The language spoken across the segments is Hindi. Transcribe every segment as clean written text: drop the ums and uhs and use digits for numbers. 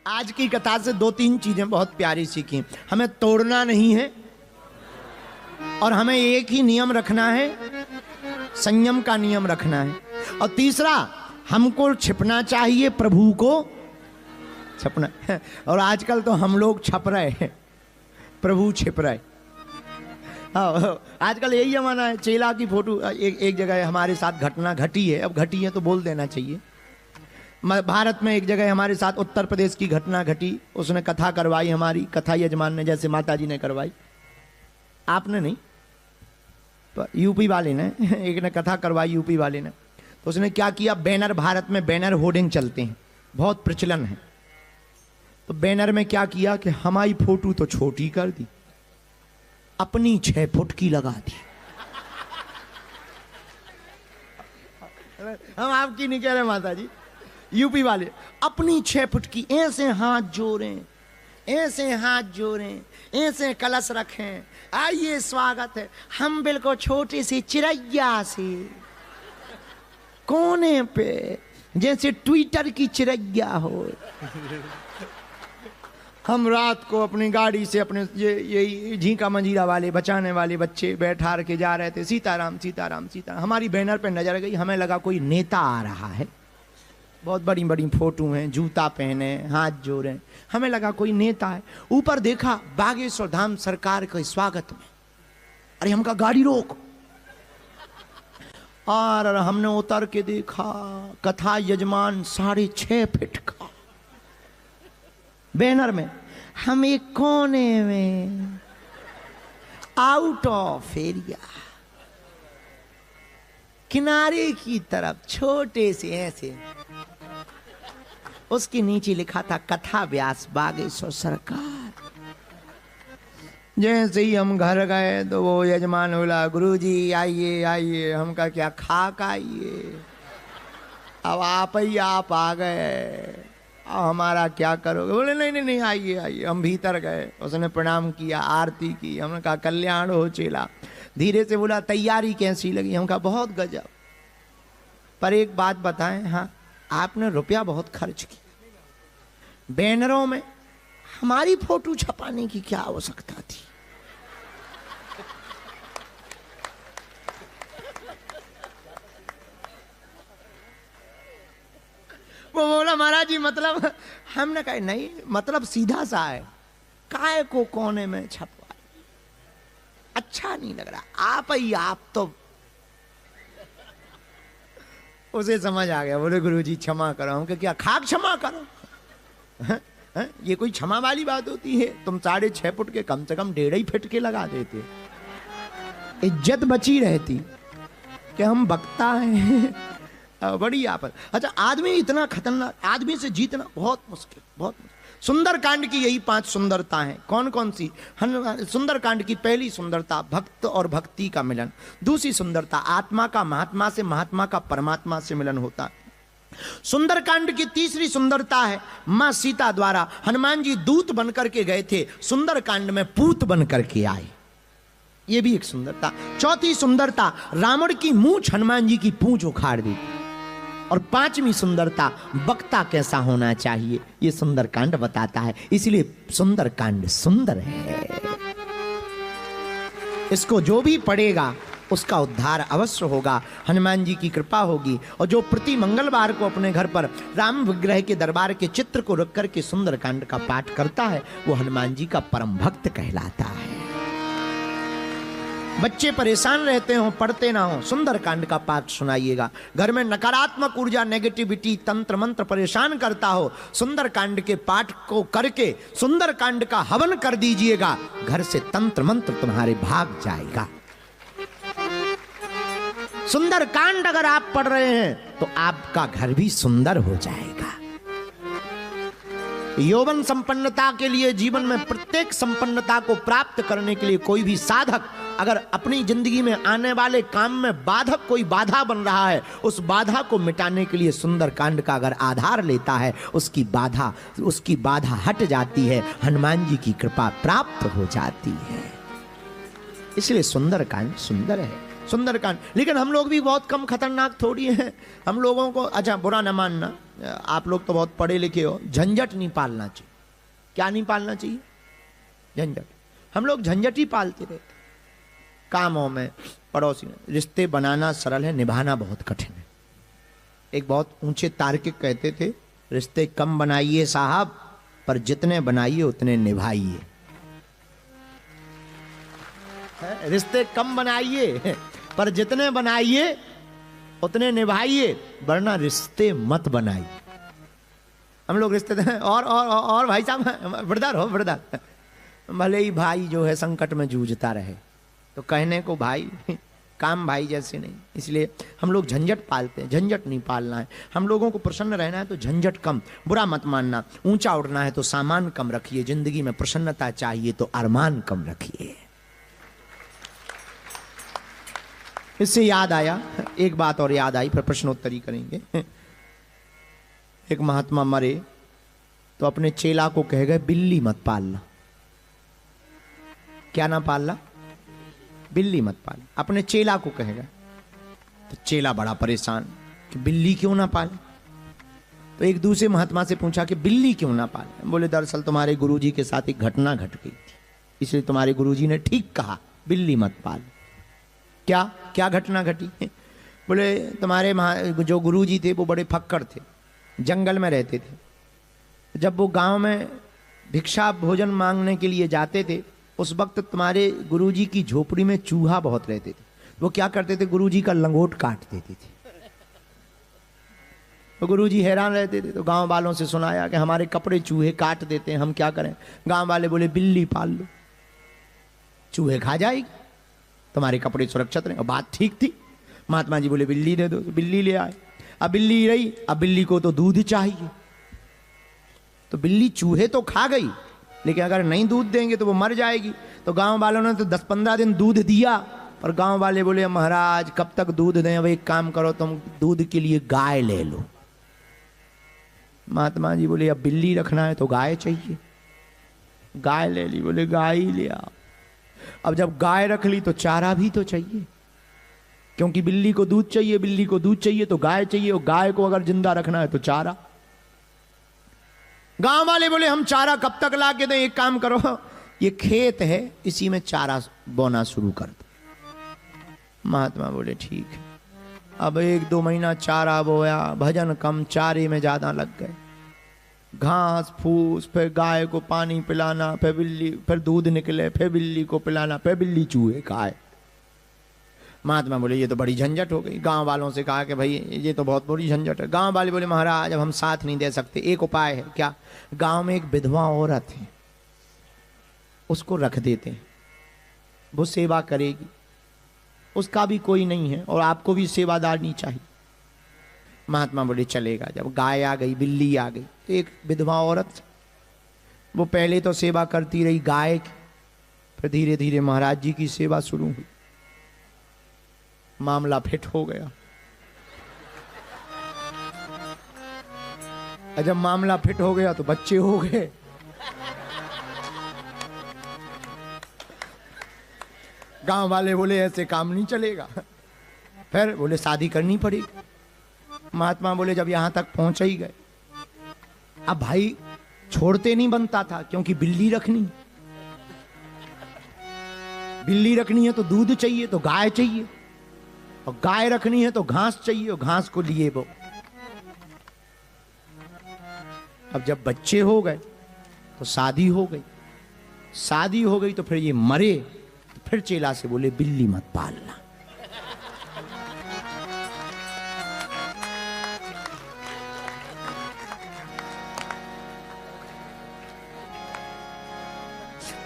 आज की कथा से 2-3 चीजें बहुत प्यारी सीखी। हमें तोड़ना नहीं है और हमें एक ही नियम रखना है, संयम का नियम रखना है। और तीसरा, हमको छिपना चाहिए, प्रभु को छपना। और आजकल तो हम लोग छप रहे हैं, प्रभु छिप रहे। आजकल यही जमाना है। चेला की फोटो एक जगह हमारे साथ घटना घटी है, अब घटी है तो बोल देना चाहिए। भारत में एक जगह हमारे साथ उत्तर प्रदेश की घटना घटी। उसने कथा करवाई, हमारी कथा यजमान ने, जैसे माता जी ने करवाई। आपने नहीं, तो यूपी वाले ने, एक ने कथा करवाई यूपी वाले ने। तो उसने क्या किया, बैनर, भारत में बैनर होर्डिंग चलते हैं, बहुत प्रचलन है। तो बैनर में क्या किया कि हमारी फोटो तो छोटी कर दी, अपनी 6 फुट की लगा दी। हम आपकी नहीं कह रहे माता जी, यूपी वाले अपनी 6 फुट की। ऐसे हाथ जोड़ें, ऐसे हाथ जोड़ें, ऐसे कलश रखें, आइए स्वागत है। हम बिल्कुल छोटी सी चिड़ैया से कोने पे, जैसे ट्विटर की चिड़ैया हो। हम रात को अपनी गाड़ी से अपने ये झींका मंजीरा वाले बचाने वाले बच्चे बैठा के जा रहे थे, सीताराम सीताराम सीताराम। हमारी बैनर पे नजर गई, हमें लगा कोई नेता आ रहा है, बहुत बड़ी बड़ी फोटो हैं, जूता पहने, हाथ जोड़े, हमें लगा कोई नेता है। ऊपर देखा बागेश्वर धाम सरकार के स्वागत में। अरे हम कहा गाड़ी रोक, और हमने उतर के देखा कथा यजमान 6.5 फीट का बैनर में, हम एक कोने में, आउट ऑफ एरिया, किनारे की तरफ, छोटे से ऐसे। उसके नीचे लिखा था कथा व्यास बागेश्वर सरकार। जैसे ही हम घर गए तो वो यजमान बोला, गुरुजी आइए आइए। हम कहा क्या खाक आइए, अब आप ही आप आ गए, अब हमारा क्या करोगे। बोले नहीं नहीं नहीं, आइए आइए। हम भीतर गए, उसने प्रणाम किया, आरती की। हमने कहा कल्याण हो चेला। धीरे से बोला तैयारी कैसी लगी। हम कहा बहुत गजब, पर एक बात बताएं, हाँ आपने रुपया बहुत खर्च किया, बैनरों में हमारी फोटो छपाने की क्या आवश्यकता थी। वो बोला महाराज जी मतलब, हमने कहा नहीं, मतलब सीधा सा है, काय को कोने में छपवा, अच्छा नहीं लग रहा, आप ही आप। तो उसे समझ आ गया, बोले गुरुजी क्षमा करो। हम क्या खाक क्षमा करो, है? ये कोई क्षमा वाली बात होती है। तुम 6.5 फुट के कम से कम 1.5 फीट के लगा देते, इज्जत बची रहती कि हम बकता है। बड़ी आपत। अच्छा, आदमी इतना खतरनाक, आदमी से जीतना बहुत मुश्किल, बहुत मुश्किल। सुंदरकांड की यही 5 सुंदरता हैं। कौन कौन सी? सुंदरकांड की पहली सुंदरता भक्त और भक्ति का मिलन। दूसरी सुंदरता आत्मा का महात्मा से, महात्मा का परमात्मा से मिलन होता है। सुंदरकांड की तीसरी सुंदरता है मां सीता द्वारा, हनुमान जी दूत बनकर के गए थे, सुंदरकांड में पूत बनकर के आए, ये भी एक सुंदरता। चौथी सुंदरता रावण की मूंछ हनुमान जी की पूंछ उखाड़ दी। और 5वीं सुंदरता वक्ता कैसा होना चाहिए, ये सुंदरकांड बताता है। इसलिए सुंदरकांड सुंदर है, इसको जो भी पढ़ेगा उसका उद्धार अवश्य होगा, हनुमान जी की कृपा होगी। और जो प्रति मंगलवार को अपने घर पर राम विग्रह के दरबार के चित्र को रख करके सुंदरकांड का पाठ करता है, वो हनुमान जी का परम भक्त कहलाता है। बच्चे परेशान रहते हो, पढ़ते ना हो, सुंदरकांड का पाठ सुनाइएगा। घर में नकारात्मक ऊर्जा, नेगेटिविटी, तंत्र मंत्र परेशान करता हो, सुंदरकांड के पाठ को करके सुंदरकांड का हवन कर दीजिएगा, घर से तंत्र मंत्र तुम्हारे भाग जाएगा। सुंदरकांड अगर आप पढ़ रहे हैं तो आपका घर भी सुंदर हो जाएगा। यौवन संपन्नता के लिए, जीवन में प्रत्येक संपन्नता को प्राप्त करने के लिए कोई भी साधक अगर अपनी जिंदगी में आने वाले काम में बाधक कोई बाधा बन रहा है, उस बाधा को मिटाने के लिए सुंदरकांड का अगर आधार लेता है, उसकी बाधा हट जाती है, हनुमान जी की कृपा प्राप्त हो जाती है। इसलिए सुंदरकांड सुंदर है, सुंदरकांड। लेकिन हम लोग भी बहुत कम खतरनाक थोड़ी हैं। हम लोगों को, अच्छा बुरा न मानना, आप लोग तो बहुत पढ़े लिखे हो, झंझट नहीं पालना चाहिए। क्या नहीं पालना चाहिए? झंझट। हम लोग झंझट ही पालते रहते कामों में, पड़ोसी में। रिश्ते बनाना सरल है, निभाना बहुत कठिन है। एक बहुत ऊंचे तार्किक कहते थे, रिश्ते कम बनाइए साहब, पर जितने बनाइए उतने निभाइए। रिश्ते कम बनाइए पर जितने बनाइए उतने निभाइए, वरना रिश्ते मत बनाइए। हम लोग रिश्ते और भाई साहब ब्रदर हो, ब्रदर, भले ही भाई जो है संकट में जूझता रहे तो कहने को भाई, काम भाई जैसे नहीं। इसलिए हम लोग झंझट पालते हैं, झंझट नहीं पालना है। हम लोगों को प्रसन्न रहना है तो झंझट कम, बुरा मत मानना। ऊंचा उड़ना है तो सामान कम रखिए। जिंदगी में प्रसन्नता चाहिए तो अरमान कम रखिए। इससे याद आया, एक बात और याद आई, फिर प्रश्नोत्तरी करेंगे। एक महात्मा मरे तो अपने चेला को कह गए, बिल्ली मत पालना। क्या ना पालना? बिल्ली मत पालना। अपने चेला को कह गए। तो चेला बड़ा परेशान कि बिल्ली क्यों ना पाले। तो एक दूसरे महात्मा से पूछा कि बिल्ली क्यों ना पाले। बोले दरअसल तुम्हारे गुरुजी के साथ एक घटना घट गई थी, इसलिए तुम्हारे गुरुजी ने ठीक कहा, बिल्ली मत पाल। क्या क्या घटना घटी? बोले तुम्हारे जो गुरुजी थे वो बड़े फक्कड़ थे, जंगल में रहते थे। जब वो गांव में भिक्षा भोजन मांगने के लिए जाते थे, उस वक्त तुम्हारे गुरुजी की झोपड़ी में चूहा बहुत रहते थे। वो क्या करते थे, गुरुजी का लंगोट काट देते थे। तो गुरुजी हैरान रहते थे। तो गांव वालों से सुनाया कि हमारे कपड़े चूहे काट देते हैं, हम क्या करें? गांव वाले बोले बिल्ली पाल लो, चूहे खा जाएगी, तुम्हारे कपड़े सुरक्षित रहेंगे। बात ठीक थी। महात्मा जी बोले बिल्ली दे दो, तो बिल्ली ले आए। अब बिल्ली रही, अब बिल्ली को तो दूध चाहिए। तो बिल्ली चूहे तो खा गई, लेकिन अगर नहीं दूध देंगे तो वो मर जाएगी। तो गांव वालों ने तो 10-15 दिन दूध दिया, और गांव वाले बोले महाराज कब तक दूध दें? अब एक काम करो, तुम दूध के लिए गाय ले लो। महात्मा जी बोले अब बिल्ली रखना है तो गाय चाहिए। गाय ले ली। बोले गाय ही ले आओ। अब जब गाय रख ली तो चारा भी तो चाहिए, क्योंकि बिल्ली को दूध चाहिए, बिल्ली को दूध चाहिए तो गाय चाहिए, और गाय को अगर जिंदा रखना है तो चारा। गांव वाले बोले हम चारा कब तक ला के दें? एक काम करो, ये खेत है इसी में चारा बोना शुरू कर दो। महात्मा बोले ठीक है। अब 1-2 महीना चारा बोया, भजन कम, चारे में ज्यादा लग गए। घास फूस, फिर गाय को पानी पिलाना, फिर बिल्ली, फिर दूध निकले, फिर बिल्ली को पिलाना, फिर बिल्ली चूहे खाए। महात्मा बोले ये तो बड़ी झंझट हो गई। गांव वालों से कहा कि भाई ये तो बहुत बड़ी झंझट है। गांव वाले बोले महाराज अब हम साथ नहीं दे सकते, एक उपाय है। क्या? गांव में एक विधवा औरत है, उसको रख देते हैं, वो सेवा करेगी। उसका भी कोई नहीं है और आपको भी सेवादार नहीं चाहिए। महात्मा बोले चलेगा। जब गाय आ गई, बिल्ली आ गई, तो एक विधवा औरत, वो पहले तो सेवा करती रही गाय की, फिर धीरे धीरे महाराज जी की सेवा शुरू हुई। मामला फिट हो गया। जब मामला फिट हो गया तो बच्चे हो गए। गांव वाले बोले ऐसे काम नहीं चलेगा, फिर बोले शादी करनी पड़ेगी। महात्मा बोले जब यहां तक पहुंच ही गए, अब भाई छोड़ते नहीं बनता था, क्योंकि बिल्ली रखनी, बिल्ली रखनी है तो दूध चाहिए, तो गाय चाहिए, और गाय रखनी है तो घास चाहिए, और घास को लिए वो। अब जब बच्चे हो गए तो शादी हो गई। शादी हो गई तो फिर ये मरे, तो फिर चेला से बोले बिल्ली मत पालना।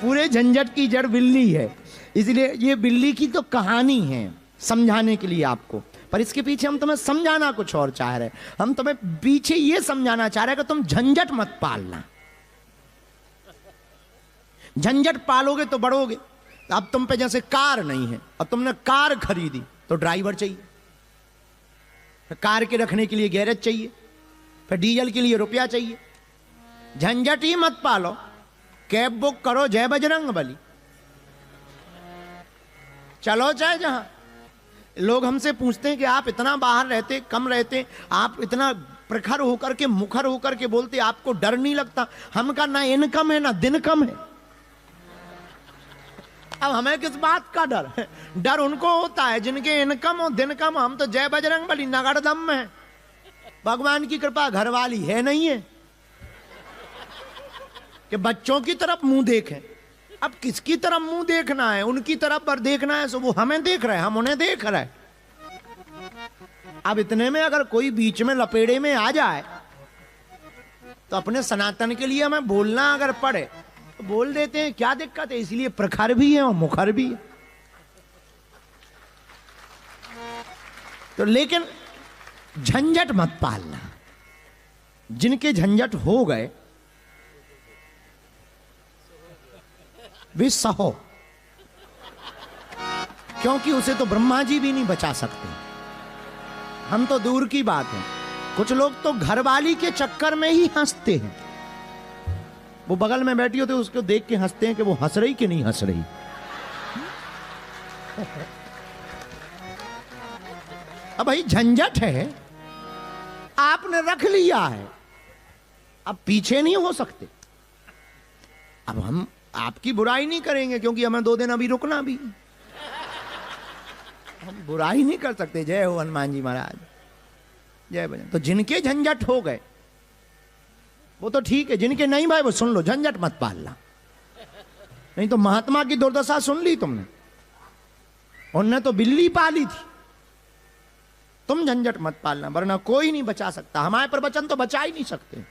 पूरे झंझट की जड़ बिल्ली है। इसलिए ये बिल्ली की तो कहानी है समझाने के लिए आपको, पर इसके पीछे हम तुम्हें समझाना कुछ और चाह रहे हैं। हम तुम्हें पीछे ये समझाना चाह रहे हैं कि तुम झंझट मत पालना। झंझट पालोगे तो बढ़ोगे। अब तुम पे जैसे कार नहीं है और तुमने कार खरीदी तो ड्राइवर चाहिए, फिर कार के रखने के लिए गैरेज चाहिए, फिर डीजल के लिए रुपया चाहिए। झंझट ही मत पालो, कैब बुक करो, जय बजरंग बली, चलो चाहे जहां। लोग हमसे पूछते हैं कि आप इतना बाहर रहते, कम रहते, आप इतना प्रखर होकर के मुखर होकर के बोलते आपको डर नहीं लगता। हम का ना इनकम है ना दिन कम है। अब हमें किस बात का डर है? डर उनको होता है जिनके इनकम और दिन कम। हम तो जय बजरंग बली नगड़ दम में, भगवान की कृपा घर वाली है नहीं है कि बच्चों की तरफ मुंह देखें। अब किसकी तरफ मुंह देखना है? उनकी तरफ पर देखना है, सो वो हमें देख रहे हैं, हम उन्हें देख रहे हैं। अब इतने में अगर कोई बीच में लपेड़े में आ जाए तो अपने सनातन के लिए हमें बोलना अगर पड़े तो बोल देते हैं, क्या दिक्कत है? इसलिए प्रखर भी है और मुखर भी है। तो लेकिन झंझट मत पालना। जिनके झंझट हो गए वे सहो, क्योंकि उसे तो ब्रह्मा जी भी नहीं बचा सकते। हम तो दूर की बात है, कुछ लोग तो घरवाली के चक्कर में ही हंसते हैं। वो बगल में बैठी होती है, उसको देख के हंसते हैं कि वो हंस रही कि नहीं हंस रही। अब भाई झंझट है, आपने रख लिया है, अब पीछे नहीं हो सकते। अब हम आपकी बुराई नहीं करेंगे क्योंकि हमें 2 दिन अभी रुकना भी। हम बुराई नहीं कर सकते। जय हो हनुमान जी महाराज, जय भजन। तो जिनके झंझट हो गए वो तो ठीक है, जिनके नहीं भाई वो सुन लो, झंझट मत पालना। नहीं तो महात्मा की दुर्दशा सुन ली तुमने, उनने तो बिल्ली पाली थी। तुम झंझट मत पालना, वरना कोई नहीं बचा सकता। हमारे प्रवचन तो बचा ही नहीं सकते।